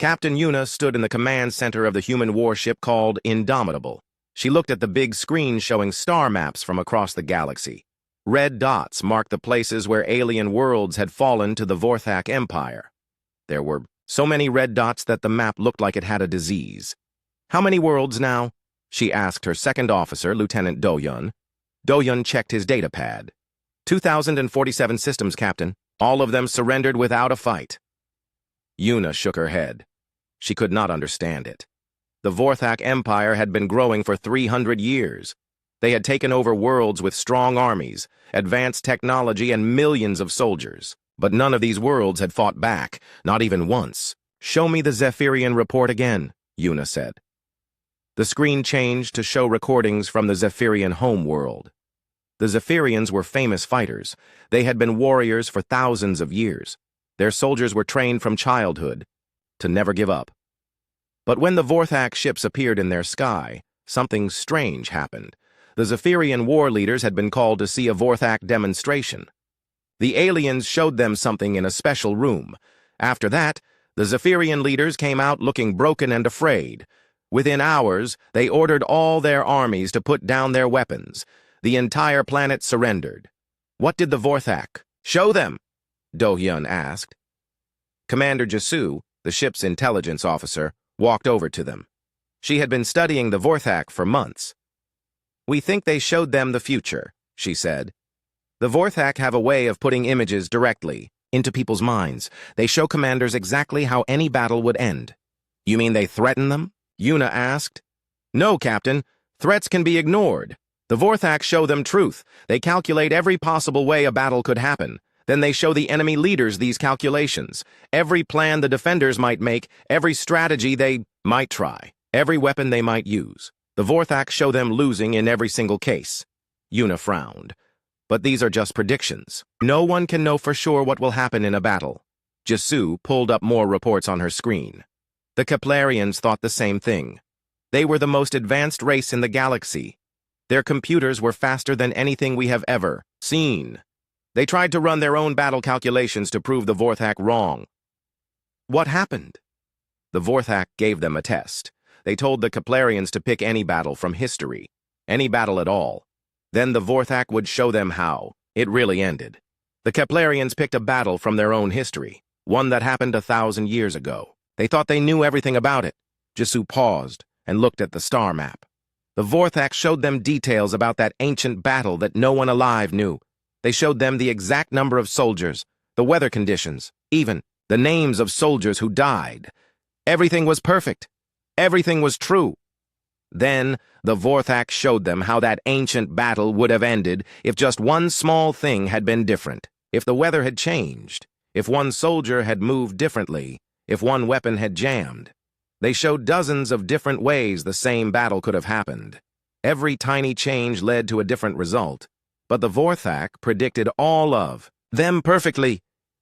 Captain Yuna stood in the command center of the human warship called Indomitable. She looked at the big screen showing star maps from across the galaxy. Red dots marked the places where alien worlds had fallen to the Vorthak Empire. There were so many red dots that the map looked like it had a disease. "How many worlds now?" she asked her second officer, Lieutenant Do-Yun. Do-Yun checked his data pad. 2,047 systems, Captain. All of them surrendered without a fight. Yuna shook her head. She could not understand it. The Vorthak Empire had been growing for 300 years. They had taken over worlds with strong armies, advanced technology, and millions of soldiers. But none of these worlds had fought back, not even once. "Show me the Zephyrian report again," Yuna said. The screen changed to show recordings from the Zephyrian homeworld. The Zephyrians were famous fighters. They had been warriors for thousands of years. Their soldiers were trained from childhood to never give up. But when the Vorthak ships appeared in their sky, something strange happened. The Zephyrian war leaders had been called to see a Vorthak demonstration. The aliens showed them something in a special room. After that, the Zephyrian leaders came out looking broken and afraid. Within hours, they ordered all their armies to put down their weapons. The entire planet surrendered. "What did the Vorthak show them?" Do-Hyun asked. Commander Jisoo, the ship's intelligence officer, walked over to them. She had been studying the Vorthak for months. "We think they showed them the future," she said. "The Vorthak have a way of putting images directly into people's minds. They show commanders exactly how any battle would end." "You mean they threaten them?" Yuna asked. "No, Captain. Threats can be ignored. The Vorthak show them truth. They calculate every possible way a battle could happen. Then they show the enemy leaders these calculations. Every plan the defenders might make, every strategy they might try, every weapon they might use. The Vorthak show them losing in every single case." Yuna frowned. "But these are just predictions. No one can know for sure what will happen in a battle." Jisoo pulled up more reports on her screen. The Keplerians thought the same thing. They were the most advanced race in the galaxy. Their computers were faster than anything we have ever seen. They tried to run their own battle calculations to prove the Vorthak wrong. What happened? The Vorthak gave them a test. They told the Keplerians to pick any battle from history, any battle at all. Then the Vorthak would show them how it really ended. The Keplerians picked a battle from their own history, one that happened 1,000 years ago. They thought they knew everything about it. Jisoo paused and looked at the star map. The Vorthak showed them details about that ancient battle that no one alive knew. They showed them the exact number of soldiers, the weather conditions, even the names of soldiers who died. Everything was perfect. Everything was true. Then the Vorthak showed them how that ancient battle would have ended if just one small thing had been different. If the weather had changed, if one soldier had moved differently, if one weapon had jammed. They showed dozens of different ways the same battle could have happened. Every tiny change led to a different result. But the Vorthak predicted all of them perfectly.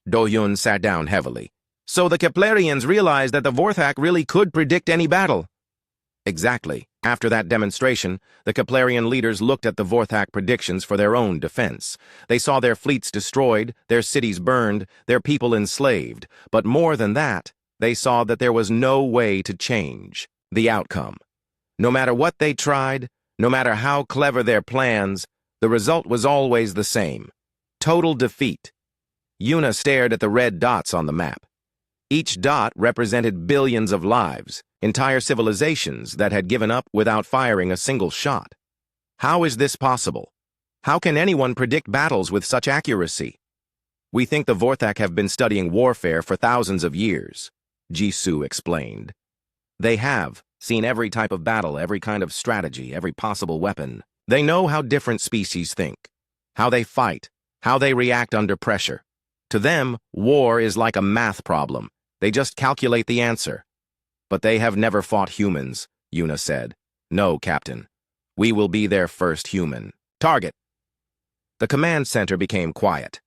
Do-Hyun sat down heavily. "So the Keplerians realized that the Vorthak really could predict any battle." Exactly. After that demonstration, the Keplerian leaders looked at the Vorthak predictions for their own defense. They saw their fleets destroyed, their cities burned, their people enslaved. But more than that, they saw that there was no way to change the outcome. No matter what they tried, no matter how clever their plans, the result was always the same: total defeat. Yuna stared at the red dots on the map. Each dot represented billions of lives, entire civilizations that had given up without firing a single shot. How is this possible? How can anyone predict battles with such accuracy? "We think the Vorthak have been studying warfare for thousands of years," Jisoo explained. "They have seen every type of battle, every kind of strategy, every possible weapon. They know how different species think, how they fight, how they react under pressure. To them, war is like a math problem. They just calculate the answer." "But they have never fought humans," Yuna said. "No, Captain. We will be their first human target." The command center became quiet.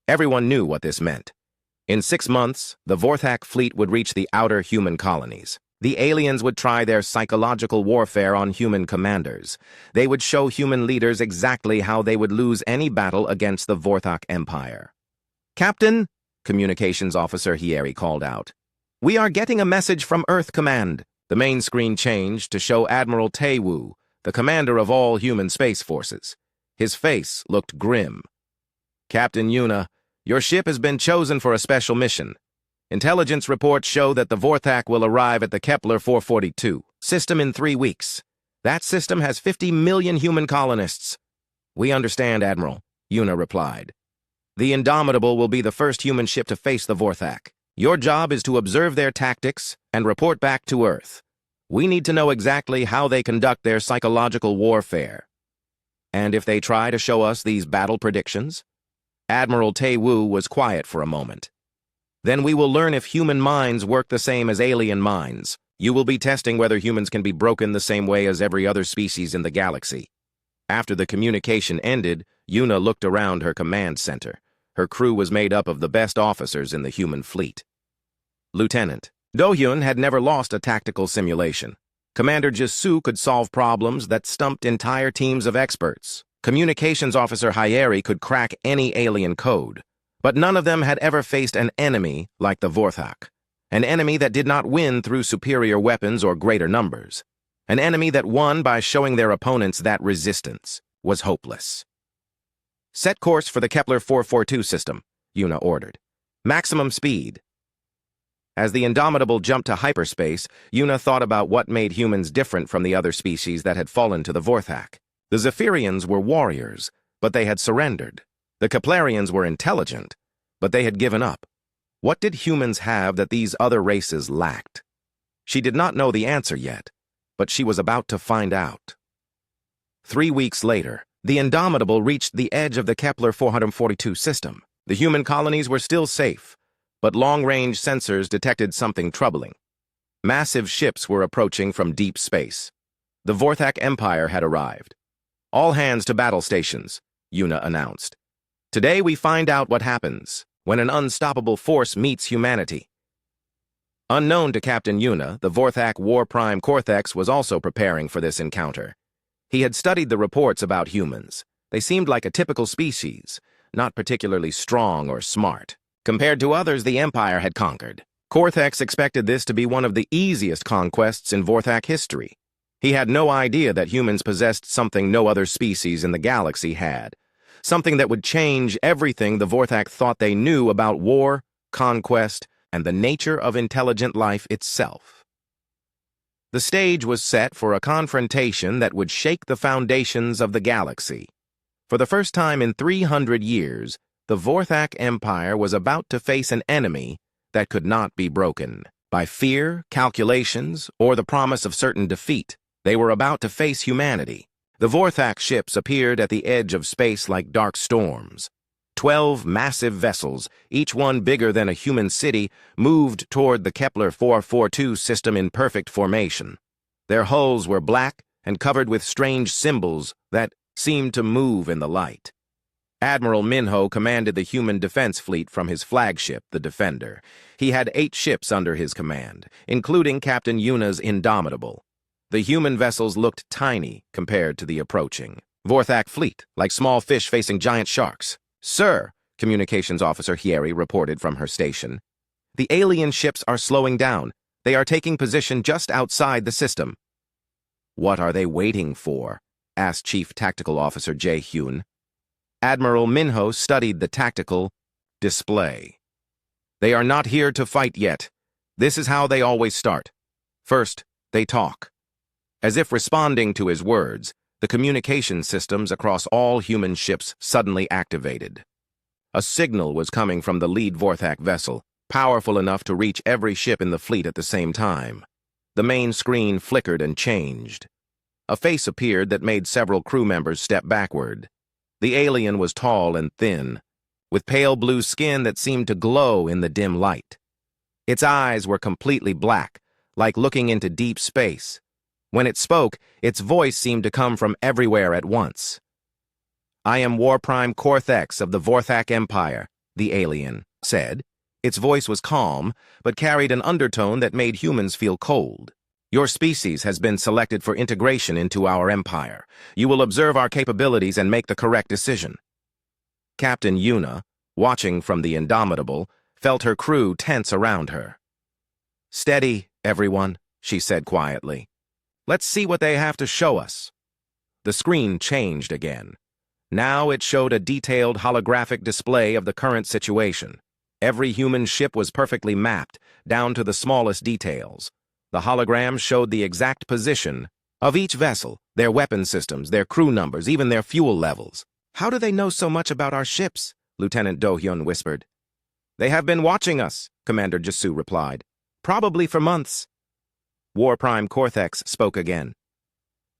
Everyone knew what this meant. In 6 months, the Vorthak fleet would reach the outer human colonies. The aliens would try their psychological warfare on human commanders. They would show human leaders exactly how they would lose any battle against the Vorthak Empire. "Captain," Communications Officer Hieri called out. "We are getting a message from Earth Command." The main screen changed to show Admiral Taewoo, the commander of all human space forces. His face looked grim. "Captain Yuna, your ship has been chosen for a special mission. Intelligence reports show that the Vorthak will arrive at the Kepler 442 system in 3 weeks. That system has 50 million human colonists." "We understand, Admiral," Yuna replied. "The Indomitable will be the first human ship to face the Vorthak. Your job is to observe their tactics and report back to Earth. We need to know exactly how they conduct their psychological warfare. And if they try to show us these battle predictions?" Admiral Taewoo was quiet for a moment. "Then we will learn if human minds work the same as alien minds. You will be testing whether humans can be broken the same way as every other species in the galaxy." After the communication ended, Yuna looked around her command center. Her crew was made up of the best officers in the human fleet. Lieutenant Do-hyun had never lost a tactical simulation. Commander Jisoo could solve problems that stumped entire teams of experts. Communications Officer Hyeri could crack any alien code. But none of them had ever faced an enemy like the Vorthak. An enemy that did not win through superior weapons or greater numbers. An enemy that won by showing their opponents that resistance was hopeless. "Set course for the Kepler 442 system," Yuna ordered. "Maximum speed." As the Indomitable jumped to hyperspace, Yuna thought about what made humans different from the other species that had fallen to the Vorthak. The Zephyrians were warriors, but they had surrendered. The Keplerians were intelligent, but they had given up. What did humans have that these other races lacked? She did not know the answer yet, but she was about to find out. 3 weeks later, the Indomitable reached the edge of the Kepler 442 system. The human colonies were still safe, but long-range sensors detected something troubling. Massive ships were approaching from deep space. The Vorthak Empire had arrived. "All hands to battle stations," Yuna announced. "Today we find out what happens when an unstoppable force meets humanity." Unknown to Captain Yuna, the Vorthak War Prime Cortex was also preparing for this encounter. He had studied the reports about humans. They seemed like a typical species, not particularly strong or smart. Compared to others the Empire had conquered, Cortex expected this to be one of the easiest conquests in Vorthak history. He had no idea that humans possessed something no other species in the galaxy had. Something that would change everything the Vorthak thought they knew about war, conquest, and the nature of intelligent life itself. The stage was set for a confrontation that would shake the foundations of the galaxy. For the first time in 300 years, the Vorthak Empire was about to face an enemy that could not be broken. By fear, calculations, or the promise of certain defeat, they were about to face humanity. The Vorthak ships appeared at the edge of space like dark storms. 12 massive vessels, each one bigger than a human city, moved toward the Kepler 442 system in perfect formation. Their hulls were black and covered with strange symbols that seemed to move in the light. Admiral Minho commanded the human defense fleet from his flagship, the Defender. He had 8 ships under his command, including Captain Yuna's Indomitable. The human vessels looked tiny compared to the approaching Vorthak fleet, like small fish facing giant sharks. "Sir," Communications Officer Hyeri reported from her station, "the alien ships are slowing down. They are taking position just outside the system." "What are they waiting for?" asked Chief Tactical Officer Jae-hyun. Admiral Minho studied the tactical display. "They are not here to fight yet. This is how they always start. First, they talk." As if responding to his words, the communication systems across all human ships suddenly activated. A signal was coming from the lead Vorthak vessel, powerful enough to reach every ship in the fleet at the same time. The main screen flickered and changed. A face appeared that made several crew members step backward. The alien was tall and thin, with pale blue skin that seemed to glow in the dim light. Its eyes were completely black, like looking into deep space. When it spoke, its voice seemed to come from everywhere at once. "I am War Prime Cortex of the Vorthak Empire," the alien said. Its voice was calm, but carried an undertone that made humans feel cold. "Your species has been selected for integration into our empire. You will observe our capabilities and make the correct decision." Captain Yuna, watching from the Indomitable, felt her crew tense around her. "Steady, everyone," she said quietly. "Let's see what they have to show us." The screen changed again. Now it showed a detailed holographic display of the current situation. Every human ship was perfectly mapped, down to the smallest details. The hologram showed the exact position of each vessel, their weapon systems, their crew numbers, even their fuel levels. "How do they know so much about our ships?" Lieutenant Do-hyun whispered. "They have been watching us," Commander Jisoo replied. "Probably for months." War Prime Cortex spoke again.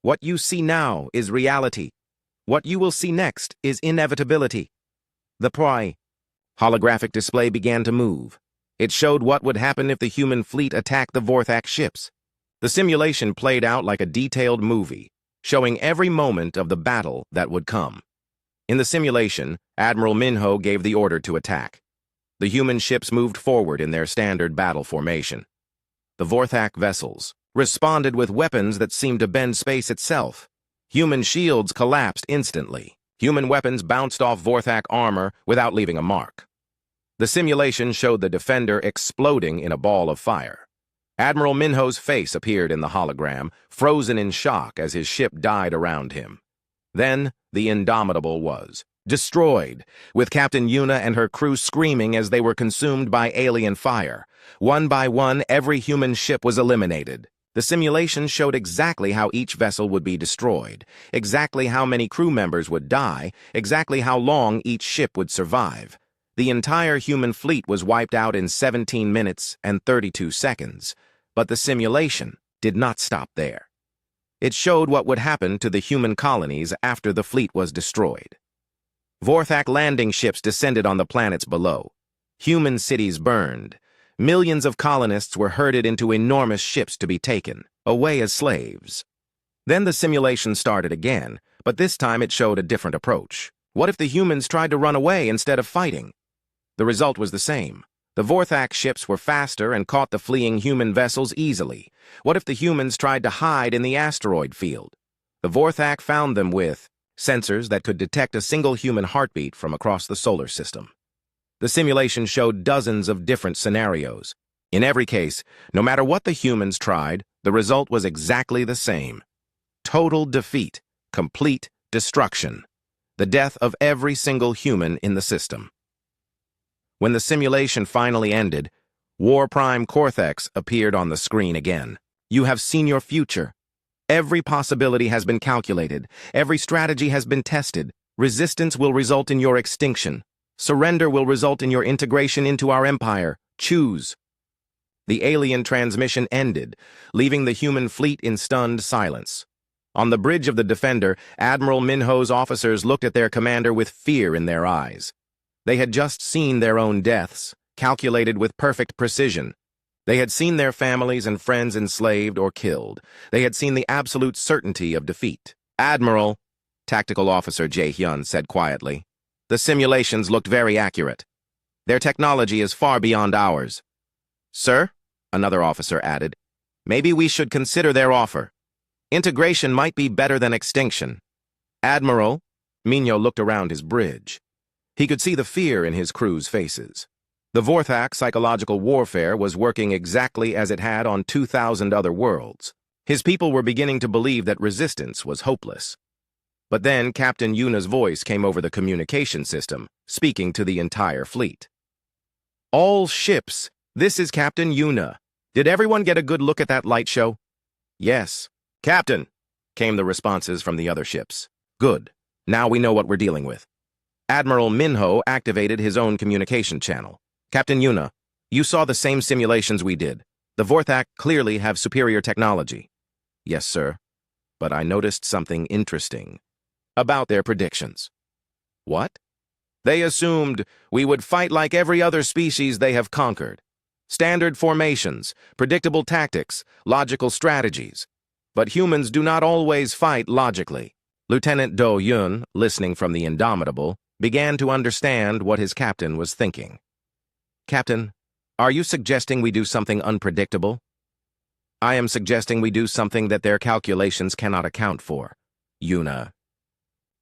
"What you see now is reality. What you will see next is inevitability." The holographic display began to move. It showed what would happen if the human fleet attacked the Vorthak ships. The simulation played out like a detailed movie, showing every moment of the battle that would come. In the simulation, Admiral Minho gave the order to attack. The human ships moved forward in their standard battle formation. The Vorthak vessels responded with weapons that seemed to bend space itself. Human shields collapsed instantly. Human weapons bounced off Vorthak armor without leaving a mark. The simulation showed the defender exploding in a ball of fire. Admiral Minho's face appeared in the hologram, frozen in shock as his ship died around him. Then, the Indomitable was destroyed, with Captain Yuna and her crew screaming as they were consumed by alien fire. One by one, every human ship was eliminated. The simulation showed exactly how each vessel would be destroyed, exactly how many crew members would die, exactly how long each ship would survive. The entire human fleet was wiped out in 17 minutes and 32 seconds. But the simulation did not stop there. It showed what would happen to the human colonies after the fleet was destroyed. Vorthak landing ships descended on the planets below. Human cities burned. Millions of colonists were herded into enormous ships to be taken, away as slaves. Then the simulation started again, but this time it showed a different approach. What if the humans tried to run away instead of fighting? The result was the same. The Vorthak ships were faster and caught the fleeing human vessels easily. What if the humans tried to hide in the asteroid field? The Vorthak found them with sensors that could detect a single human heartbeat from across the solar system. The simulation showed dozens of different scenarios. In every case, no matter what the humans tried, the result was exactly the same. Total defeat, complete destruction. The death of every single human in the system. When the simulation finally ended, War Prime Cortex appeared on the screen again. "You have seen your future. Every possibility has been calculated. Every strategy has been tested. Resistance will result in your extinction. Surrender will result in your integration into our empire. Choose." The alien transmission ended, leaving the human fleet in stunned silence. On the bridge of the Defender, Admiral Minho's officers looked at their commander with fear in their eyes. They had just seen their own deaths, calculated with perfect precision. They had seen their families and friends enslaved or killed. They had seen the absolute certainty of defeat. "Admiral," Tactical Officer Jae-hyun said quietly, "the simulations looked very accurate. Their technology is far beyond ours." "Sir," another officer added, "maybe we should consider their offer. Integration might be better than extinction." "Admiral," Minho looked around his bridge. He could see the fear in his crew's faces. The Vorthak psychological warfare was working exactly as it had on 2,000 other worlds. His people were beginning to believe that resistance was hopeless. But then Captain Yuna's voice came over the communication system, speaking to the entire fleet. "All ships, this is Captain Yuna. Did everyone get a good look at that light show?" "Yes." "Captain," came the responses from the other ships. "Good. Now we know what we're dealing with." Admiral Minho activated his own communication channel. "Captain Yuna, you saw the same simulations we did. The Vorthak clearly have superior technology." "Yes, sir. But I noticed something interesting about their predictions." "What?" "They assumed we would fight like every other species they have conquered. Standard formations, predictable tactics, logical strategies. But humans do not always fight logically." Lieutenant Do-hyun, listening from the Indomitable, began to understand what his captain was thinking. "Captain, are you suggesting we do something unpredictable?" "I am suggesting we do something that their calculations cannot account for," Yuna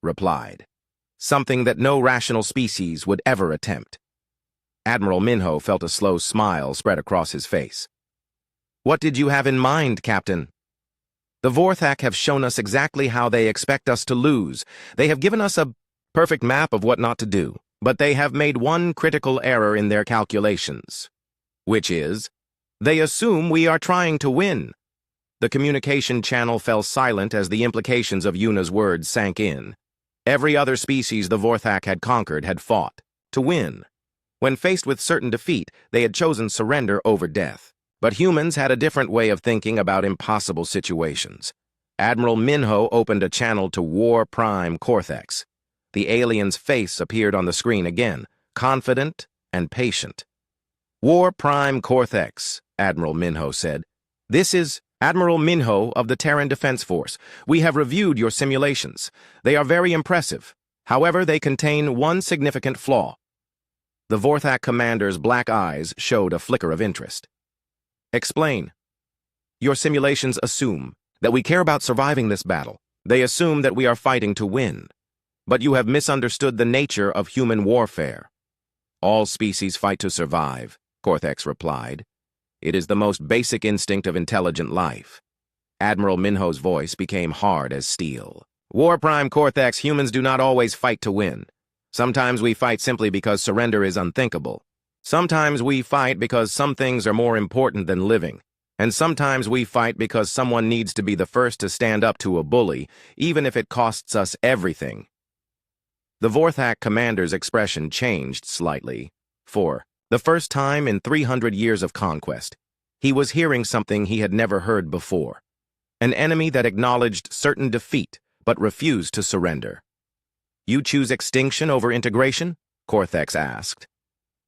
replied. "Something that no rational species would ever attempt." Admiral Minho felt a slow smile spread across his face. What did you have in mind, Captain? The Vorthak have shown us exactly how they expect us to lose. They have given us a perfect map of what not to do, but they have made one critical error in their calculations, which is, they assume we are trying to win. The communication channel fell silent as the implications of Yuna's words sank in. Every other species the Vorthak had conquered had fought to win. When faced with certain defeat, they had chosen surrender over death. But humans had a different way of thinking about impossible situations. Admiral Minho opened a channel to War Prime Cortex. The alien's face appeared on the screen again, confident and patient. War Prime Cortex, Admiral Minho said. This is Admiral Minho of the Terran Defense Force. We have reviewed your simulations. They are very impressive. However, they contain one significant flaw. The Vorthak commander's black eyes showed a flicker of interest. Explain. Your simulations assume that we care about surviving this battle. They assume that we are fighting to win. But you have misunderstood the nature of human warfare. All species fight to survive, Cortex replied. It is the most basic instinct of intelligent life. Admiral Minho's voice became hard as steel. War Prime Cortex, humans do not always fight to win. Sometimes we fight simply because surrender is unthinkable. Sometimes we fight because some things are more important than living. And sometimes we fight because someone needs to be the first to stand up to a bully, even if it costs us everything. The Vorthak commander's expression changed slightly. For the first time in 300 years of conquest, he was hearing something he had never heard before. An enemy that acknowledged certain defeat, but refused to surrender. You choose extinction over integration? Cortex asked.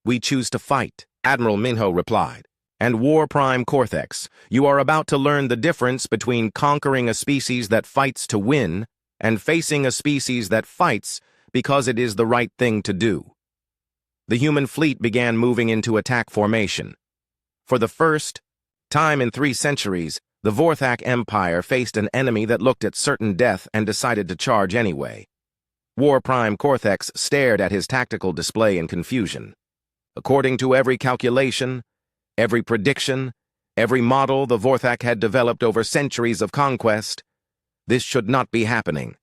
We choose to fight, Admiral Minho replied. And War Prime Cortex, you are about to learn the difference between conquering a species that fights to win and facing a species that fights because it is the right thing to do. The human fleet began moving into attack formation. For the first time in 3 centuries, the Vorthak Empire faced an enemy that looked at certain death and decided to charge anyway. War Prime Cortex stared at his tactical display in confusion. According to every calculation, every prediction, every model the Vorthak had developed over centuries of conquest, this should not be happening.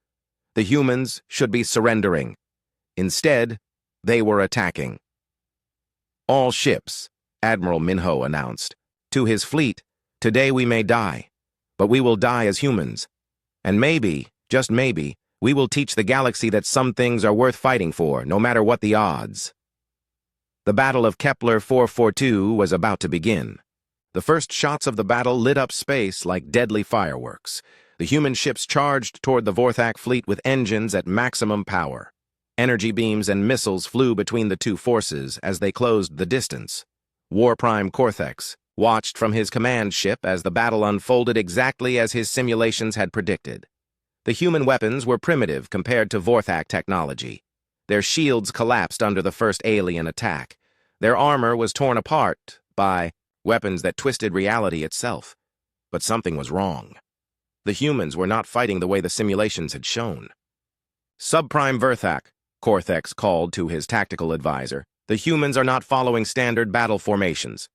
The humans should be surrendering. Instead, they were attacking. All ships, Admiral Minho announced, to his fleet, today we may die, but we will die as humans. And maybe, just maybe, we will teach the galaxy that some things are worth fighting for, no matter what the odds. The Battle of Kepler 442 was about to begin. The first shots of the battle lit up space like deadly fireworks. The human ships charged toward the Vorthak fleet with engines at maximum power. Energy beams and missiles flew between the two forces as they closed the distance. War Prime Cortex watched from his command ship as the battle unfolded exactly as his simulations had predicted. The human weapons were primitive compared to Vorthak technology. Their shields collapsed under the first alien attack. Their armor was torn apart by weapons that twisted reality itself. But something was wrong. The humans were not fighting the way the simulations had shown. Subprime Vorthak, Cortex called to his tactical advisor. The humans are not following standard battle formations.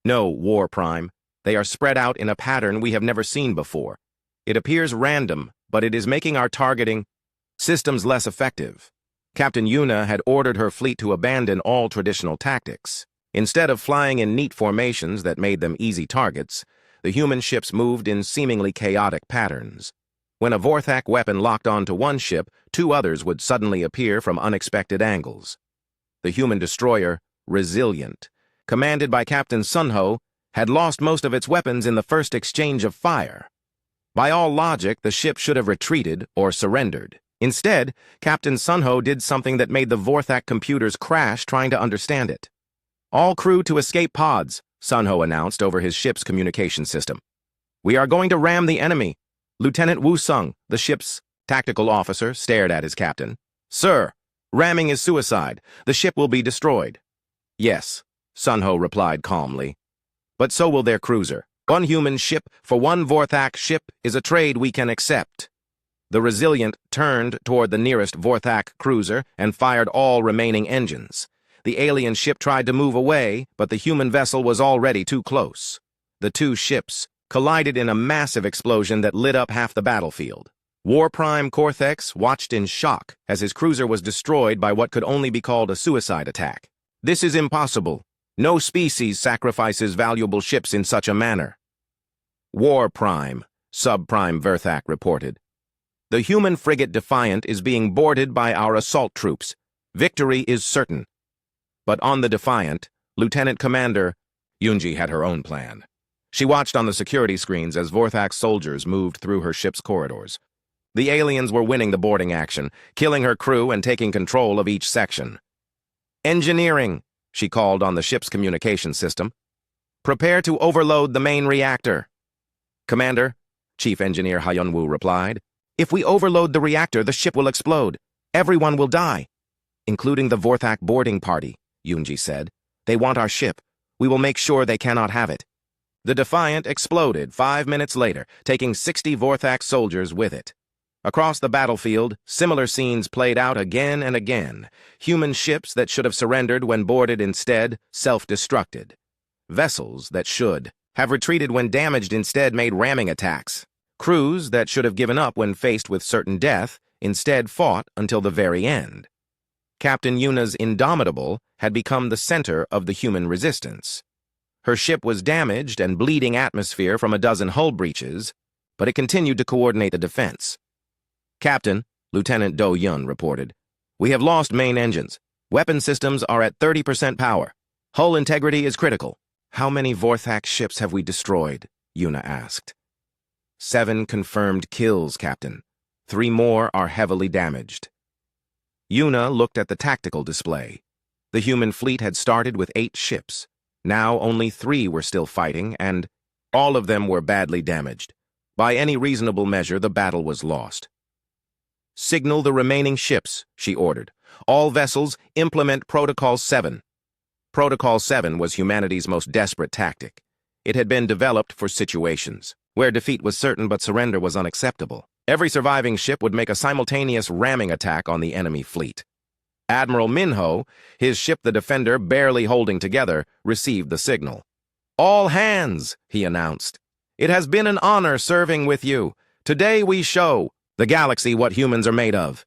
No, War Prime. They are spread out in a pattern we have never seen before. It appears random, but it is making our targeting systems less effective. Captain Yuna had ordered her fleet to abandon all traditional tactics. Instead of flying in neat formations that made them easy targets, the human ships moved in seemingly chaotic patterns. When a Vorthak weapon locked onto one ship, 2 others would suddenly appear from unexpected angles. The human destroyer, Resilient, commanded by Captain Sunho, had lost most of its weapons in the first exchange of fire. By all logic, the ship should have retreated or surrendered. Instead, Captain Sunho did something that made the Vorthak computers crash trying to understand it. All crew to escape pods, Sunho announced over his ship's communication system. We are going to ram the enemy. Lieutenant Wu Sung, the ship's tactical officer, stared at his captain. Sir, ramming is suicide. The ship will be destroyed. Yes, Sunho replied calmly. But so will their cruiser. 1 human ship for 1 Vorthak ship is a trade we can accept. The Resilient turned toward the nearest Vorthak cruiser and fired all remaining engines. The alien ship tried to move away, but the human vessel was already too close. the two ships collided in a massive explosion that lit up half the battlefield. War Prime Cortex watched in shock as his cruiser was destroyed by what could only be called a suicide attack. This is impossible. No species sacrifices valuable ships in such a manner. War Prime, Subprime Verthak reported. The human frigate Defiant is being boarded by our assault troops. Victory is certain. But on the Defiant, Lieutenant Commander Yunji had her own plan. She watched on the security screens as Vorthak's soldiers moved through her ship's corridors. The aliens were winning the boarding action, killing her crew and taking control of each section. Engineering, she called on the ship's communication system. Prepare to overload the main reactor. Commander, Chief Engineer Hyunwoo replied. If we overload the reactor, the ship will explode. Everyone will die. Including the Vorthak boarding party, Yunji said. They want our ship. We will make sure they cannot have it. The Defiant exploded 5 minutes later, taking 60 Vorthak soldiers with it. Across the battlefield, similar scenes played out again and again. Human ships that should have surrendered when boarded instead self-destructed. Vessels that should have retreated when damaged instead made ramming attacks. Crews that should have given up when faced with certain death instead fought until the very end. Captain Yuna's Indomitable had become the center of the human resistance. Her ship was damaged and bleeding atmosphere from a dozen hull breaches, but it continued to coordinate the defense. Captain, Lieutenant Do Yun reported, we have lost main engines. Weapon systems are at 30% power. Hull integrity is critical. How many Vorthak ships have we destroyed? Yuna asked. 7 confirmed kills, Captain. 3 more are heavily damaged. Yuna looked at the tactical display. The human fleet had started with 8 ships. Now only 3 were still fighting, and all of them were badly damaged. By any reasonable measure, the battle was lost. Signal the remaining ships, she ordered. All vessels, implement Protocol 7. Protocol 7 was humanity's most desperate tactic. It had been developed for situations where defeat was certain but surrender was unacceptable. Every surviving ship would make a simultaneous ramming attack on the enemy fleet. Admiral Minho, his ship the Defender barely holding together, received the signal. All hands, he announced. It has been an honor serving with you. Today we show the galaxy what humans are made of.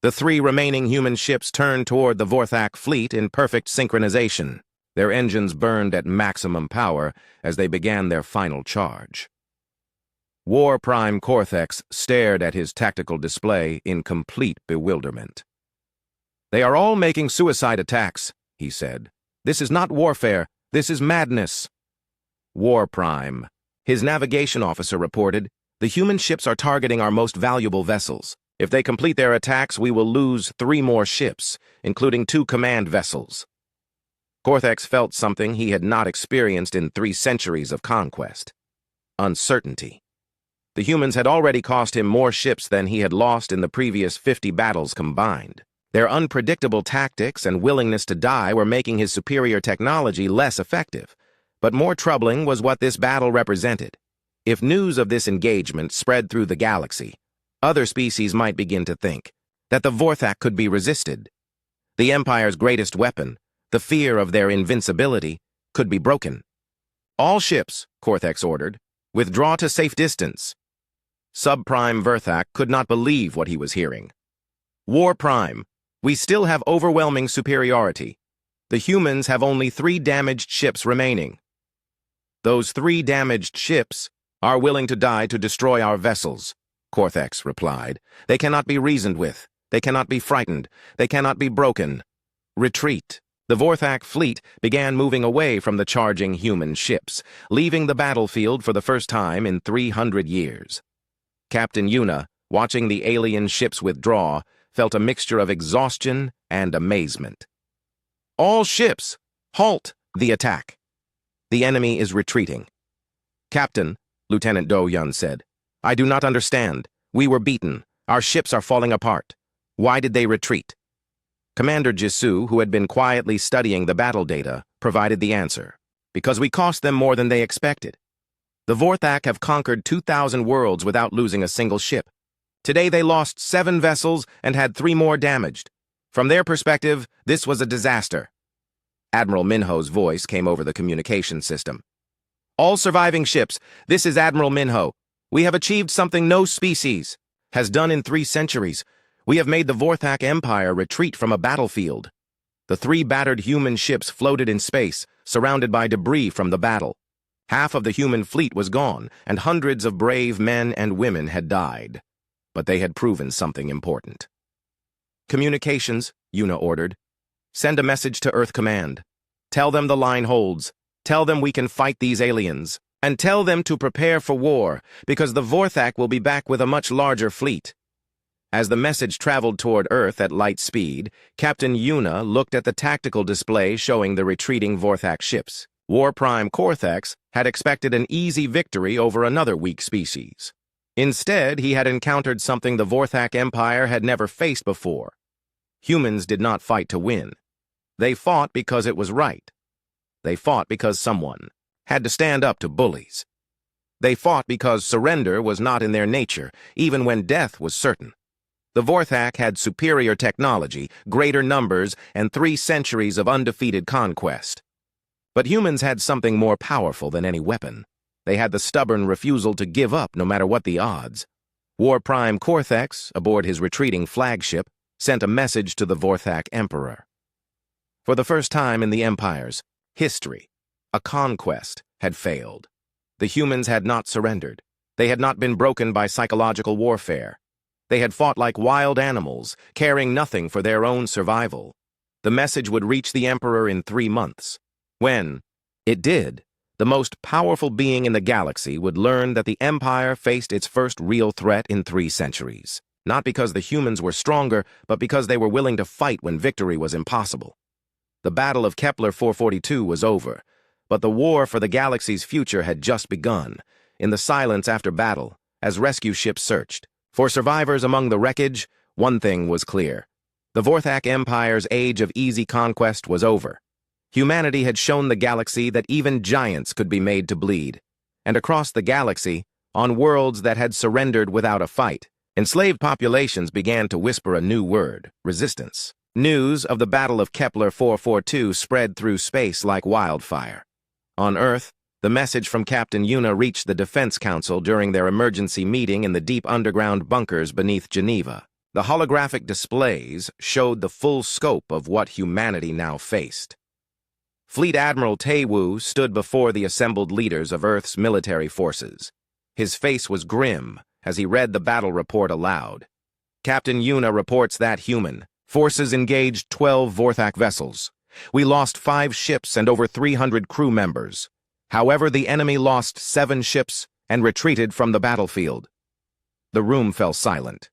The 3 remaining human ships turned toward the Vorthak fleet in perfect synchronization. Their engines burned at maximum power as they began their final charge. War Prime Cortex stared at his tactical display in complete bewilderment. They are all making suicide attacks, he said. This is not warfare. This is madness. War Prime, his navigation officer reported, the human ships are targeting our most valuable vessels. If they complete their attacks, we will lose 3 more ships, including 2 command vessels. Cortex felt something he had not experienced in 3 centuries of conquest. Uncertainty. The humans had already cost him more ships than he had lost in the previous 50 battles combined. Their unpredictable tactics and willingness to die were making his superior technology less effective. But more troubling was what this battle represented. If news of this engagement spread through the galaxy, other species might begin to think that the Vorthak could be resisted. The Empire's greatest weapon, the fear of their invincibility, could be broken. All ships, Cortex ordered, withdraw to safe distance. Subprime Verthak could not believe what he was hearing. War Prime, we still have overwhelming superiority. The humans have only 3 damaged ships remaining. Those 3 damaged ships are willing to die to destroy our vessels, Cortex replied. They cannot be reasoned with. They cannot be frightened. They cannot be broken. Retreat. The Vorthak fleet began moving away from the charging human ships, leaving the battlefield for the first time in 300 years. Captain Yuna, watching the alien ships withdraw, felt a mixture of exhaustion and amazement. All ships, halt the attack. The enemy is retreating. Captain, Lieutenant Do Yun said, I do not understand. We were beaten. Our ships are falling apart. Why did they retreat? Commander Jisoo, who had been quietly studying the battle data, provided the answer. Because we cost them more than they expected. The Vorthak have conquered 2,000 worlds without losing a single ship. Today they lost 7 vessels and had 3 more damaged. From their perspective, this was a disaster. Admiral Minho's voice came over the communication system. All surviving ships, this is Admiral Minho. We have achieved something no species has done in 3 centuries. We have made the Vorthak Empire retreat from a battlefield. The 3 battered human ships floated in space, surrounded by debris from the battle. Half of the human fleet was gone, and hundreds of brave men and women had died. But they had proven something important. Communications, Yuna ordered. Send a message to Earth Command. Tell them the line holds. Tell them we can fight these aliens. And tell them to prepare for war, because the Vorthak will be back with a much larger fleet. As the message traveled toward Earth at light speed, Captain Yuna looked at the tactical display showing the retreating Vorthak ships. War Prime Cortex had expected an easy victory over another weak species. Instead, he had encountered something the Vorthak Empire had never faced before. Humans did not fight to win. They fought because it was right. They fought because someone had to stand up to bullies. They fought because surrender was not in their nature, even when death was certain. The Vorthak had superior technology, greater numbers, and 3 centuries of undefeated conquest. But humans had something more powerful than any weapon. They had the stubborn refusal to give up no matter what the odds. War Prime Cortex, aboard his retreating flagship, sent a message to the Vorthak Emperor. For the first time in the Empire's history, a conquest had failed. The humans had not surrendered. They had not been broken by psychological warfare. They had fought like wild animals, caring nothing for their own survival. The message would reach the Emperor in 3 months. When it did, the most powerful being in the galaxy would learn that the Empire faced its first real threat in 3 centuries. Not because the humans were stronger, but because they were willing to fight when victory was impossible. The Battle of Kepler 442 was over, but the war for the galaxy's future had just begun, in the silence after battle, as rescue ships searched. For survivors among the wreckage, one thing was clear. The Vorthak Empire's age of easy conquest was over. Humanity had shown the galaxy that even giants could be made to bleed. And across the galaxy, on worlds that had surrendered without a fight, enslaved populations began to whisper a new word: resistance. News of the Battle of Kepler 442 spread through space like wildfire. On Earth, the message from Captain Yuna reached the Defense Council during their emergency meeting in the deep underground bunkers beneath Geneva. The holographic displays showed the full scope of what humanity now faced. Fleet Admiral Taewoo stood before the assembled leaders of Earth's military forces. His face was grim as he read the battle report aloud. Captain Yuna reports that human forces engaged 12 Vorthak vessels. We lost 5 ships and over 300 crew members. However, the enemy lost 7 ships and retreated from the battlefield. The room fell silent.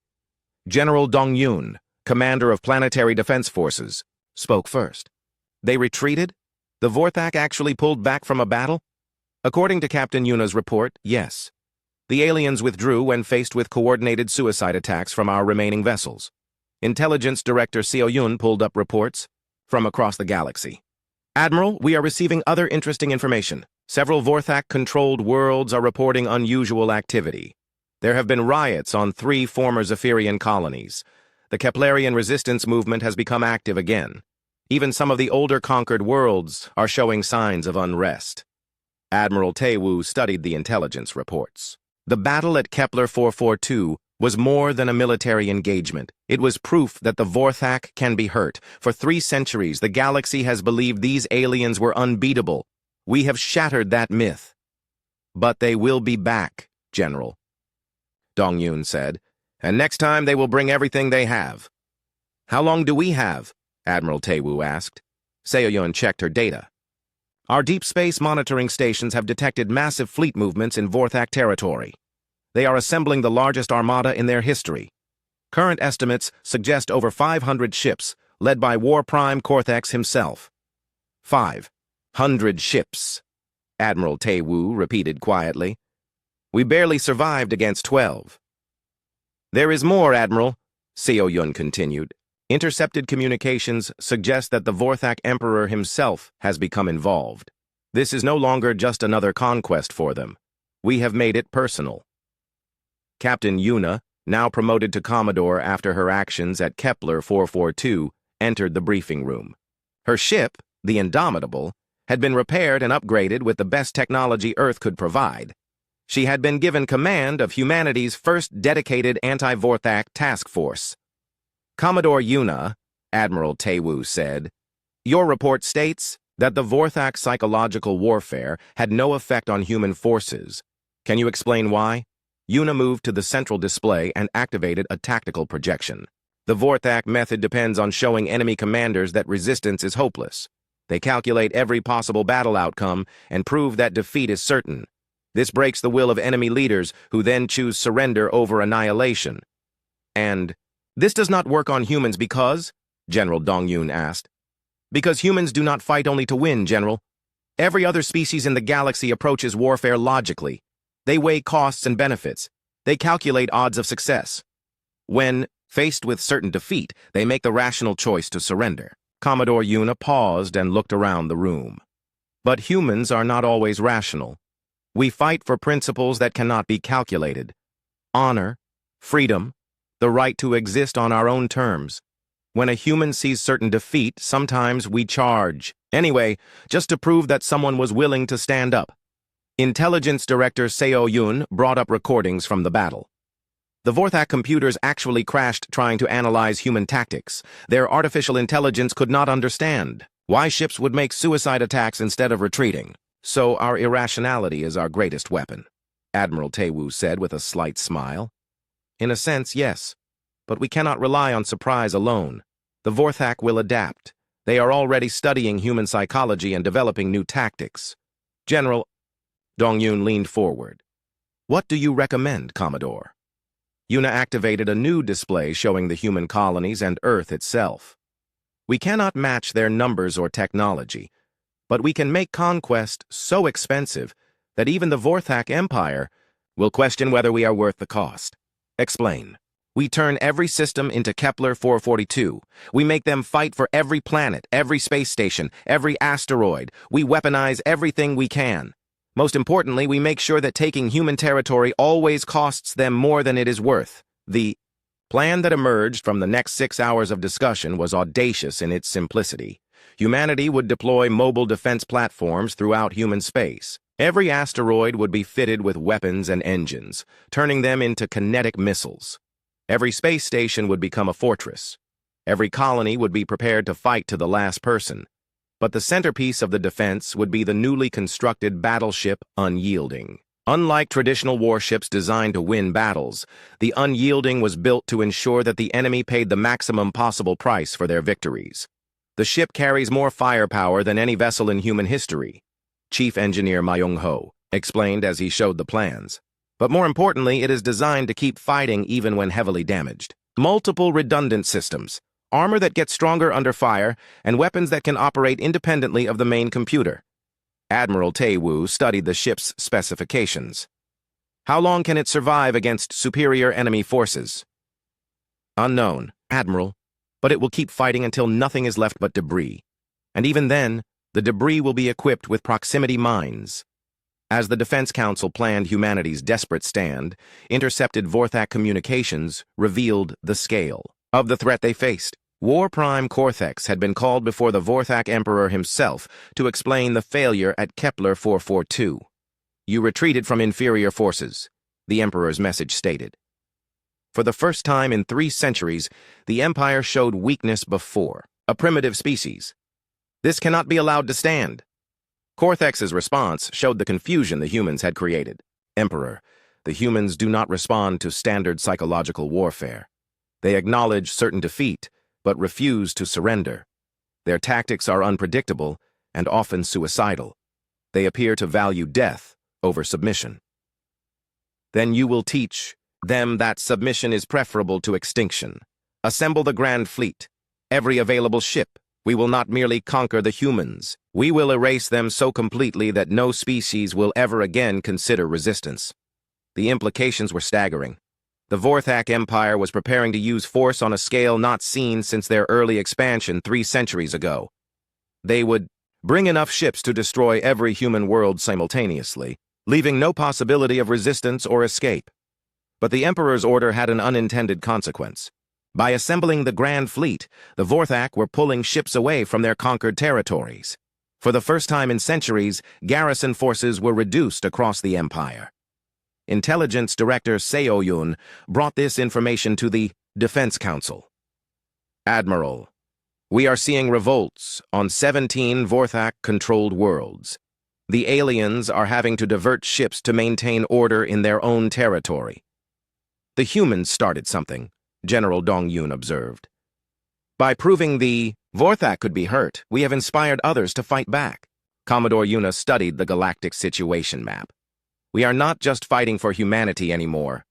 General Dong-Yun, commander of Planetary Defense Forces, spoke first. They retreated? The Vorthak actually pulled back from a battle? According to Captain Yuna's report, yes. The aliens withdrew when faced with coordinated suicide attacks from our remaining vessels. Intelligence Director Seo Yun pulled up reports from across the galaxy. Admiral, we are receiving other interesting information. Several Vorthak-controlled worlds are reporting unusual activity. There have been riots on 3 former Zephyrian colonies. The Keplerian resistance movement has become active again. Even some of the older conquered worlds are showing signs of unrest. Admiral Taewoo studied the intelligence reports. The battle at Kepler 442 was more than a military engagement. It was proof that the Vorthak can be hurt. For 3 centuries, the galaxy has believed these aliens were unbeatable. We have shattered that myth. But they will be back, General, Dong-Yun said, and next time they will bring everything they have. How long do we have? Admiral Taewoo asked. Seo-Yun checked her data. Our deep space monitoring stations have detected massive fleet movements in Vorthak territory. They are assembling the largest armada in their history. Current estimates suggest over 500 ships, led by War Prime Cortex himself. 500 ships, Admiral Taewoo repeated quietly. We barely survived against 12. There is more, Admiral, Seo-Yun continued. Intercepted communications suggest that the Vorthak Emperor himself has become involved. This is no longer just another conquest for them. We have made it personal. Captain Yuna, now promoted to Commodore after her actions at Kepler 442, entered the briefing room. Her ship, the Indomitable, had been repaired and upgraded with the best technology Earth could provide. She had been given command of humanity's first dedicated anti-Vorthak task force. Commodore Yuna, Admiral Taewoo said, "Your report states that the Vorthak psychological warfare had no effect on human forces. Can you explain why?" Yuna moved to the central display and activated a tactical projection. The Vorthak method depends on showing enemy commanders that resistance is hopeless. They calculate every possible battle outcome and prove that defeat is certain. This breaks the will of enemy leaders, who then choose surrender over annihilation. And this does not work on humans because? General Dong-Yun asked. Because humans do not fight only to win, General. Every other species in the galaxy approaches warfare logically. They weigh costs and benefits. They calculate odds of success. When faced with certain defeat, they make the rational choice to surrender. Commodore Yuna paused and looked around the room. But humans are not always rational. We fight for principles that cannot be calculated. Honor, freedom, the right to exist on our own terms. When a human sees certain defeat, sometimes we charge. Anyway, just to prove that someone was willing to stand up. Intelligence Director Seo Yun brought up recordings from the battle. The Vorthak computers actually crashed trying to analyze human tactics. Their artificial intelligence could not understand why ships would make suicide attacks instead of retreating. So our irrationality is our greatest weapon, Admiral Taewoo said with a slight smile. In a sense, yes. But we cannot rely on surprise alone. The Vorthak will adapt. They are already studying human psychology and developing new tactics. General, Dong-Yun leaned forward. What do you recommend, Commodore? Yuna activated a new display showing the human colonies and Earth itself. We cannot match their numbers or technology, but we can make conquest so expensive that even the Vorthak Empire will question whether we are worth the cost. Explain. We turn every system into Kepler 442. We make them fight for every planet, every space station, every asteroid. We weaponize everything we can. Most importantly, we make sure that taking human territory always costs them more than it is worth. The plan that emerged from the next 6 hours of discussion was audacious in its simplicity. Humanity would deploy mobile defense platforms throughout human space. Every asteroid would be fitted with weapons and engines, turning them into kinetic missiles. Every space station would become a fortress. Every colony would be prepared to fight to the last person. But the centerpiece of the defense would be the newly constructed battleship Unyielding. Unlike traditional warships designed to win battles, the Unyielding was built to ensure that the enemy paid the maximum possible price for their victories. The ship carries more firepower than any vessel in human history, Chief Engineer Myung-ho explained as he showed the plans. But more importantly, it is designed to keep fighting even when heavily damaged. Multiple redundant systems, armor that gets stronger under fire, and weapons that can operate independently of the main computer. Admiral Taewoo studied the ship's specifications. How long can it survive against superior enemy forces? Unknown, Admiral, but it will keep fighting until nothing is left but debris. And even then, the debris will be equipped with proximity mines. As the Defense Council planned humanity's desperate stand, intercepted Vorthak communications revealed the scale of the threat they faced. War Prime Cortex had been called before the Vorthak Emperor himself to explain the failure at Kepler 442. You retreated from inferior forces, the Emperor's message stated. For the first time in 3 centuries, the Empire showed weakness before a primitive species. This cannot be allowed to stand. Cortex's response showed the confusion the humans had created. Emperor, the humans do not respond to standard psychological warfare. They acknowledge certain defeat, but refuse to surrender. Their tactics are unpredictable and often suicidal. They appear to value death over submission. Then you will teach them that submission is preferable to extinction. Assemble the Grand Fleet, every available ship. We will not merely conquer the humans. We will erase them so completely that no species will ever again consider resistance. The implications were staggering. The Vorthak Empire was preparing to use force on a scale not seen since their early expansion 3 centuries ago. They would bring enough ships to destroy every human world simultaneously, leaving no possibility of resistance or escape. But the Emperor's order had an unintended consequence. By assembling the Grand Fleet, the Vorthak were pulling ships away from their conquered territories. For the first time in centuries, garrison forces were reduced across the empire. Intelligence Director Seo-yun brought this information to the Defense Council. Admiral, we are seeing revolts on 17 Vorthak-controlled worlds. The aliens are having to divert ships to maintain order in their own territory. The humans started something, General Dong-yun observed. By proving the Vorthak could be hurt, we have inspired others to fight back. Commodore Yuna studied the galactic situation map. We are not just fighting for humanity anymore.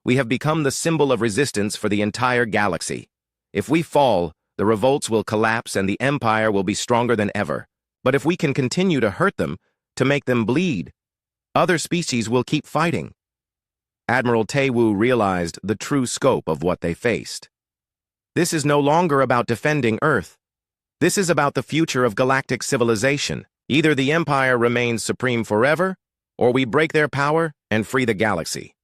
We have become the symbol of resistance for the entire galaxy. If we fall, the revolts will collapse and the Empire will be stronger than ever. But if we can continue to hurt them, to make them bleed, other species will keep fighting. Admiral Tae-woo realized the true scope of what they faced. This is no longer about defending Earth. This is about the future of galactic civilization. Either the Empire remains supreme forever, or we break their power and free the galaxy.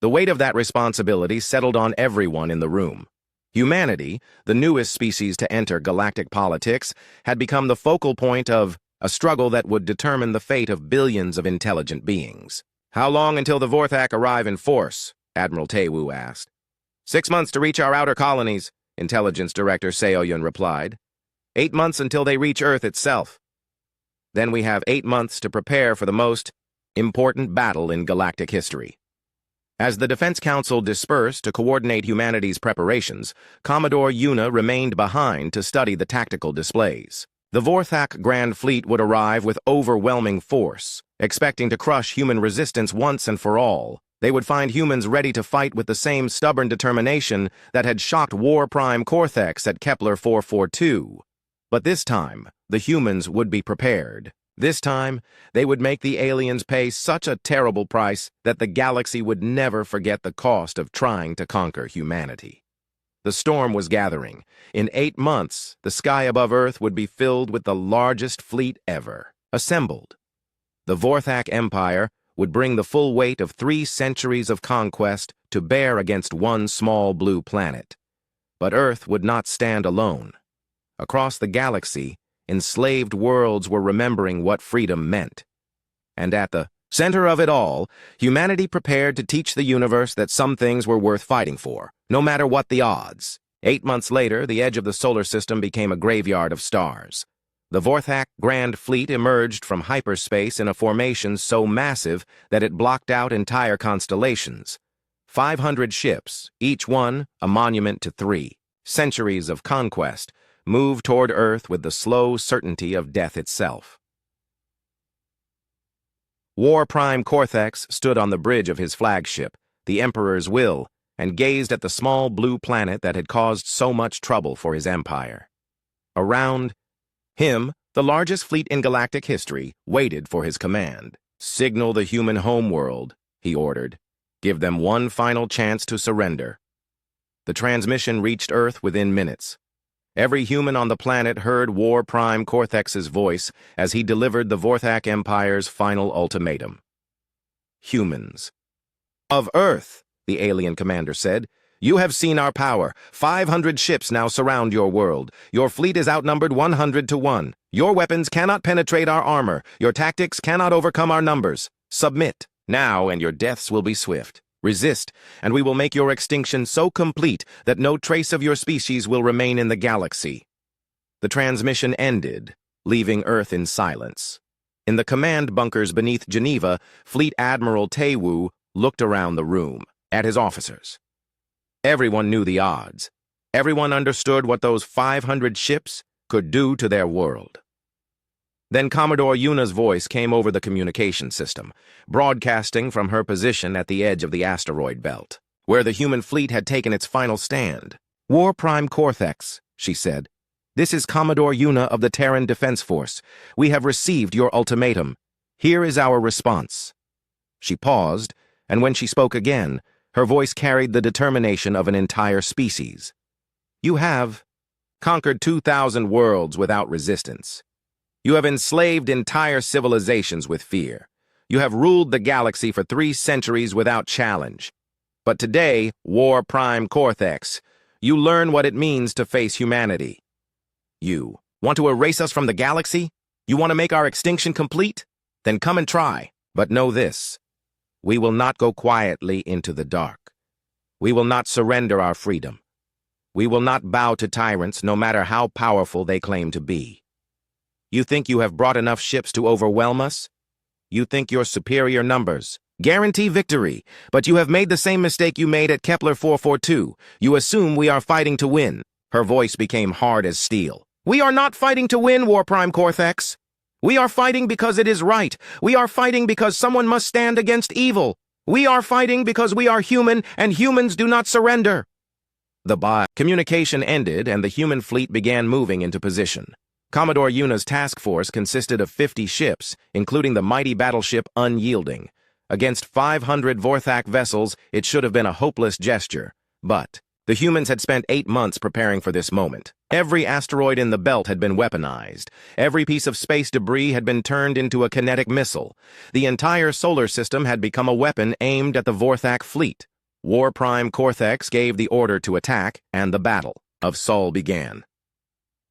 The weight of that responsibility settled on everyone in the room. Humanity, the newest species to enter galactic politics, had become the focal point of a struggle that would determine the fate of billions of intelligent beings. How long until the Vorthak arrive in force? Admiral Tae-woo asked. 6 months to reach our outer colonies, Intelligence Director Seo-yun replied. 8 months until they reach Earth itself. Then we have 8 months to prepare for the most important battle in galactic history. As the Defense Council dispersed to coordinate humanity's preparations, Commodore Yuna remained behind to study the tactical displays. The Vorthak Grand Fleet would arrive with overwhelming force, expecting to crush human resistance once and for all. They would find humans ready to fight with the same stubborn determination that had shocked War Prime Cortex at Kepler 442. But this time, the humans would be prepared. This time, they would make the aliens pay such a terrible price that the galaxy would never forget the cost of trying to conquer humanity. The storm was gathering. In 8 months, the sky above Earth would be filled with the largest fleet ever, assembled. The Vorthak Empire would bring the full weight of 3 centuries of conquest to bear against one small blue planet. But Earth would not stand alone. Across the galaxy, enslaved worlds were remembering what freedom meant. And at the center of it all, humanity prepared to teach the universe that some things were worth fighting for, no matter what the odds. 8 months later, the edge of the solar system became a graveyard of stars. The Vorthak Grand Fleet emerged from hyperspace in a formation so massive that it blocked out entire constellations. 500 ships, each one a monument to 3 centuries of conquest, moved toward Earth with the slow certainty of death itself. War Prime Cortex stood on the bridge of his flagship, the Emperor's Will, and gazed at the small blue planet that had caused so much trouble for his empire. Around him, the largest fleet in galactic history waited for his command. Signal the human homeworld, he ordered. Give them one final chance to surrender. The transmission reached Earth within minutes. Every human on the planet heard War Prime Cortex's voice as he delivered the Vorthak Empire's final ultimatum. Humans. Of Earth, the alien commander said, you have seen our power. 500 ships now surround your world. Your fleet is outnumbered 100 to 1. Your weapons cannot penetrate our armor. Your tactics cannot overcome our numbers. Submit, now, and your deaths will be swift. Resist, and we will make your extinction so complete that no trace of your species will remain in the galaxy. The transmission ended, leaving Earth in silence. In the command bunkers beneath Geneva, Fleet Admiral Tae-woo looked around the room, at his officers. Everyone knew the odds. Everyone understood what those 500 ships could do to their world. Then Commodore Yuna's voice came over the communication system, broadcasting from her position at the edge of the asteroid belt, where the human fleet had taken its final stand. War Prime Cortex, she said. This is Commodore Yuna of the Terran Defense Force. We have received your ultimatum. Here is our response. She paused, and when she spoke again, her voice carried the determination of an entire species. You have conquered 2,000 worlds without resistance. You have enslaved entire civilizations with fear. You have ruled the galaxy for 3 centuries without challenge. But today, War Prime Cortex, you learn what it means to face humanity. You want to erase us from the galaxy? You want to make our extinction complete? Then come and try. But know this. We will not go quietly into the dark. We will not surrender our freedom. We will not bow to tyrants, no matter how powerful they claim to be. You think you have brought enough ships to overwhelm us? You think your superior numbers guarantee victory, but you have made the same mistake you made at Kepler 442. You assume we are fighting to win. Her voice became hard as steel. We are not fighting to win, War Prime Cortex. We are fighting because it is right. We are fighting because someone must stand against evil. We are fighting because we are human, and humans do not surrender. The communication ended, and the human fleet began moving into position. Commodore Yuna's task force consisted of 50 ships, including the mighty battleship Unyielding. Against 500 Vorthak vessels, it should have been a hopeless gesture. But the humans had spent 8 months preparing for this moment. Every asteroid in the belt had been weaponized. Every piece of space debris had been turned into a kinetic missile. The entire solar system had become a weapon aimed at the Vorthak fleet. War Prime Cortex gave the order to attack, and the Battle of Sol began.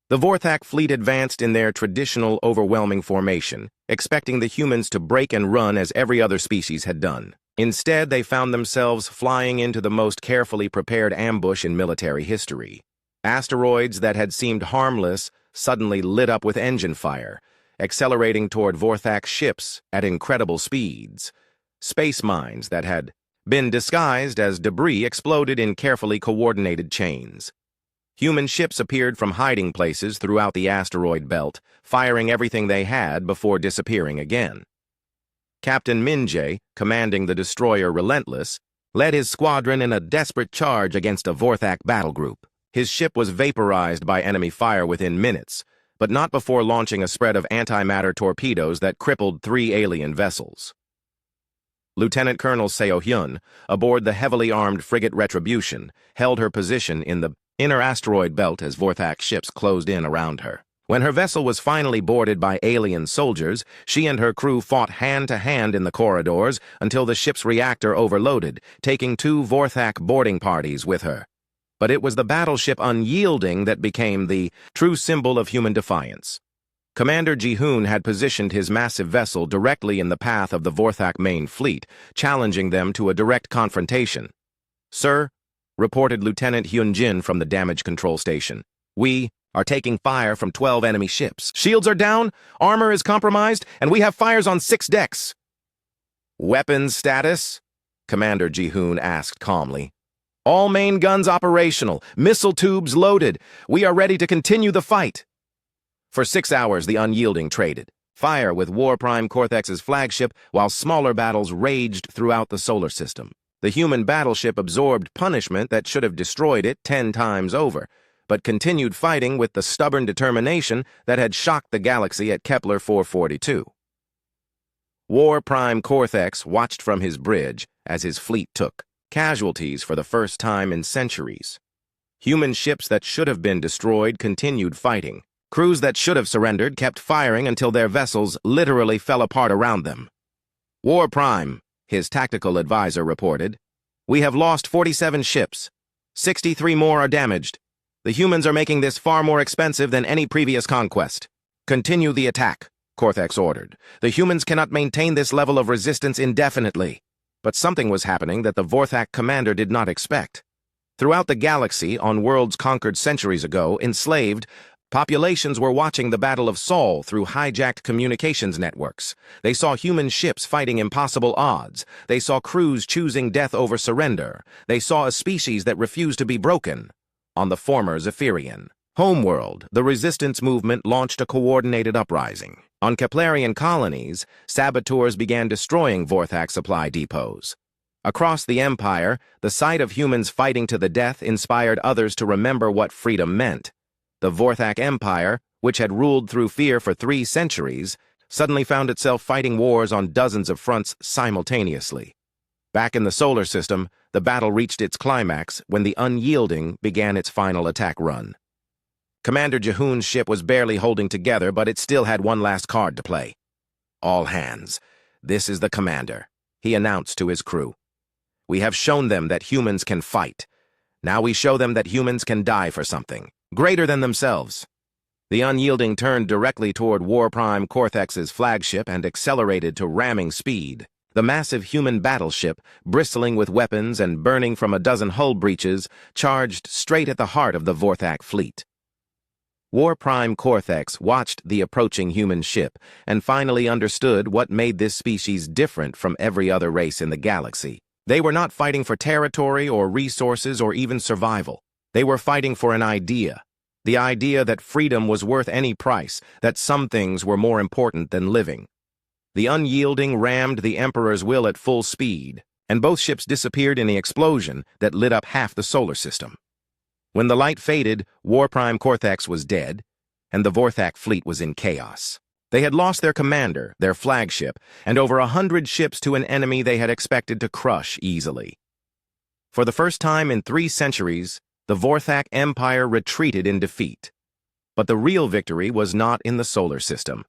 The Vorthak fleet advanced in their traditional overwhelming formation, expecting the humans to break and run as every other species had done. Instead, they found themselves flying into the most carefully prepared ambush in military history. Asteroids that had seemed harmless suddenly lit up with engine fire, accelerating toward Vorthak ships at incredible speeds. Space mines that had been disguised as debris exploded in carefully coordinated chains. Human ships appeared from hiding places throughout the asteroid belt, firing everything they had before disappearing again. Captain Minjay, commanding the destroyer Relentless, led his squadron in a desperate charge against a Vorthak battle group. His ship was vaporized by enemy fire within minutes, but not before launching a spread of antimatter torpedoes that crippled 3 alien vessels. Lieutenant Colonel Seo Hyun, aboard the heavily armed frigate Retribution, held her position in the inner asteroid belt as Vorthak ships closed in around her. When her vessel was finally boarded by alien soldiers, she and her crew fought hand-to-hand in the corridors until the ship's reactor overloaded, taking 2 Vorthak boarding parties with her. But it was the battleship Unyielding that became the true symbol of human defiance. Commander Ji-hoon had positioned his massive vessel directly in the path of the Vorthak main fleet, challenging them to a direct confrontation. "Sir," reported Lieutenant Hyun-jin from the damage control station, "we are taking fire from 12 enemy ships. Shields are down, armor is compromised, and we have fires on 6 decks." "Weapons status?" Commander Ji-hoon asked calmly. "All main guns operational, missile tubes loaded. We are ready to continue the fight." For 6 hours, the Unyielding traded fire with War Prime Cortex's flagship, while smaller battles raged throughout the solar system. The human battleship absorbed punishment that should have destroyed it 10 times over, but continued fighting with the stubborn determination that had shocked the galaxy at Kepler 442. War Prime Cortex watched from his bridge as his fleet took casualties for the first time in centuries. Human ships that should have been destroyed continued fighting. Crews that should have surrendered kept firing until their vessels literally fell apart around them. "War Prime," his tactical advisor reported, "we have lost 47 ships. 63 more are damaged. The humans are making this far more expensive than any previous conquest. Continue the attack," Cortex ordered. "The humans cannot maintain this level of resistance indefinitely." But something was happening that the Vorthak commander did not expect. Throughout the galaxy, on worlds conquered centuries ago, enslaved, populations were watching the Battle of Sol through hijacked communications networks. They saw human ships fighting impossible odds. They saw crews choosing death over surrender. They saw a species that refused to be broken. On the former Zephyrian homeworld, the resistance movement launched a coordinated uprising. On Keplerian colonies, saboteurs began destroying Vorthak supply depots. Across the Empire, the sight of humans fighting to the death inspired others to remember what freedom meant. The Vorthak Empire, which had ruled through fear for 3 centuries, suddenly found itself fighting wars on dozens of fronts simultaneously. Back in the solar system, the battle reached its climax when the Unyielding began its final attack run. Commander Ji-hoon's ship was barely holding together, but it still had one last card to play. "All hands, this is the commander," he announced to his crew. "We have shown them that humans can fight. Now we show them that humans can die for something greater than themselves." The unyielding turned directly toward War Prime Corthex's flagship and accelerated to ramming speed. The massive human battleship, bristling with weapons and burning from a dozen hull breaches, charged straight at the heart of the Vorthak fleet. War Prime Corthex watched the approaching human ship and finally understood what made this species different from every other race in the galaxy. They were not fighting for territory or resources or even survival. They were fighting for an idea. The idea that freedom was worth any price, that some things were more important than living. The unyielding rammed the Emperor's will at full speed, and both ships disappeared in the explosion that lit up half the solar system. When the light faded, War Prime Corthex was dead, and the Vorthak fleet was in chaos. They had lost their commander, their flagship, and over 100 ships to an enemy they had expected to crush easily. For the first time in 3 centuries, the Vorthak Empire retreated in defeat. But the real victory was not in the solar system.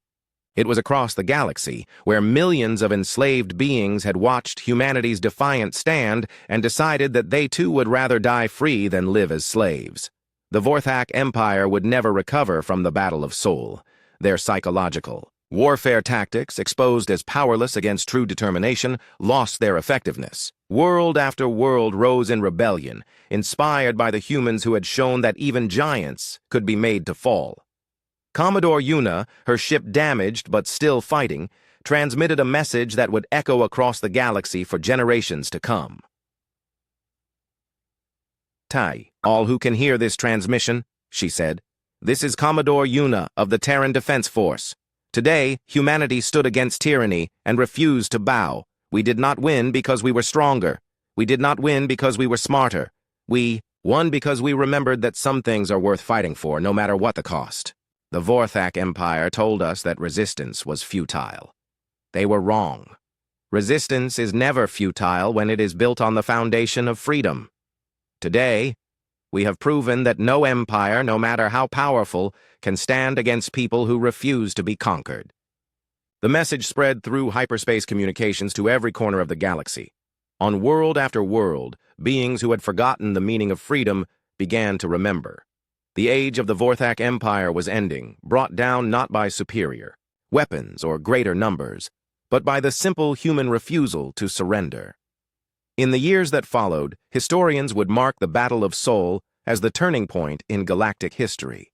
It was across the galaxy, where millions of enslaved beings had watched humanity's defiant stand and decided that they too would rather die free than live as slaves. The Vorthak Empire would never recover from the Battle of Sol. Their psychological warfare tactics, exposed as powerless against true determination, lost their effectiveness. World after world rose in rebellion, inspired by the humans who had shown that even giants could be made to fall. Commodore Yuna, her ship damaged but still fighting, transmitted a message that would echo across the galaxy for generations to come. "Tai, all who can hear this transmission," she said. "This is Commodore Yuna of the Terran Defense Force. Today, humanity stood against tyranny and refused to bow. We did not win because we were stronger. We did not win because we were smarter. We won because we remembered that some things are worth fighting for, no matter what the cost. The Vorthak Empire told us that resistance was futile. They were wrong. Resistance is never futile when it is built on the foundation of freedom. Today, we have proven that no empire, no matter how powerful, can stand against people who refuse to be conquered." The message spread through hyperspace communications to every corner of the galaxy. On world after world, beings who had forgotten the meaning of freedom began to remember. The age of the Vorthak Empire was ending, brought down not by superior weapons or greater numbers, but by the simple human refusal to surrender. In the years that followed, historians would mark the Battle of Sol as the turning point in galactic history.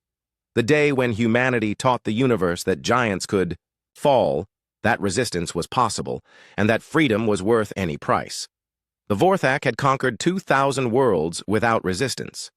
The day when humanity taught the universe that giants could fall, that resistance was possible, and that freedom was worth any price. The Vorthak had conquered 2,000 worlds without resistance.